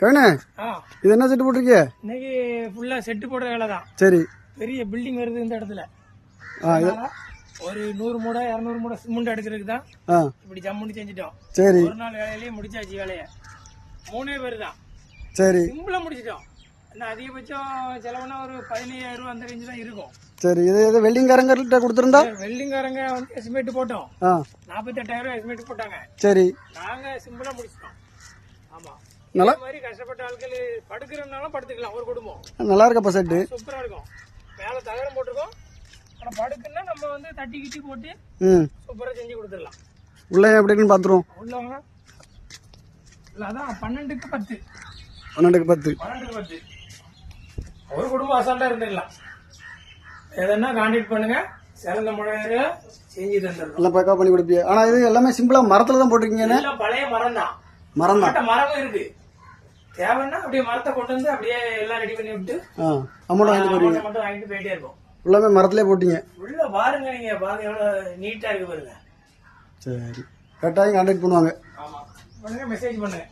கண்ணே இது என்ன செட்டு போட்டிருக்கீங்க? இன்னைக்கு ஃபுல்லா செட்டு போடுற வேலை தான். சரி, பெரிய பில்டிங் வருது இந்த இடத்துல. ஒரு 100 மூடை 200 மூடை சிமெண்ட் எடுக்கிறதுக்கு தான் இப்படி ஜம்முன்னு செஞ்சுட்டோம். சரி, ஒரு நாள் வேலையிலேயே முடிச்சாச்சு வேலையை. 3 பேர் தான். சரி, சிம்பிளா முடிச்சிட்டோம். என்ன அதிகபட்சம் செலவுனா ஒரு 15,000 ரூபா அந்த ரேஞ்சு தான் இருக்கும். சரி. இது வெல்டிங்காரங்கிட்ட கொடுத்துருந்தா? வெல்டிங்காரங்க வந்து எஸ்டிமேட் போட்டோம். 48,000 ரூபா எஸ்டிமேட் போட்டாங்க. சரி, நாங்க சிம்பிளா முடிச்சிட்டோம். ஆமா, நல்லா மாதிரி கஷ்டப்பட்ட ஆட்கள் படுக்கிறனாலும் படுத்துக்கலாம். ஒரு குடும்பம் நல்லா இருக்கப்பா செட்டு. சூப்பரா இருக்கும். மேல தகரம் போட்டிருக்கோம். ஆனா படுக்குன்னா நம்ம வந்து தட்டி கிட்டி போட்டு சூப்பரா செஞ்சு கொடுத்துடலாம். உள்ள எப்படின்னு பாத்துருவோம். உள்ளவங்க அதான் 12க்கு 10. 12க்கு 10. ஒரு குடும்பம் அசால்ட்டா இருந்துடலாம். எதனா கான்டாக்ட் பண்ணுங்க. சிறந்த முறையில செஞ்சு தந்துடலாம். எல்லாம் பேக்கப் பண்ணி கொடுப்பீங்க. ஆனா இது எல்லாமே சிம்பிளா மரத்துல தான் போட்டிருக்கீங்க. எல்லாம் பழைய மரம் தான். மரமும் இருக்கு. தேவைன்னா அப்படியே மரத்தை கொண்டு வந்து அப்படியே எல்லாம் ரெடி பண்ணி விட்டு அமௌண்ட் மட்டும் வாங்கிட்டு போயிட்டே இருக்கும். எல்லாமே மரத்திலே போட்டீங்க. உள்ள பாருங்க, நீங்க பாருங்க எவ்வளவு நீட்டா இருக்கு பாருங்க. சரி, கரெக்டாக கான்டாக்ட் பண்ணுவாங்க. ஆமா, பண்ணுங்க, மெசேஜ் பண்ணுங்க.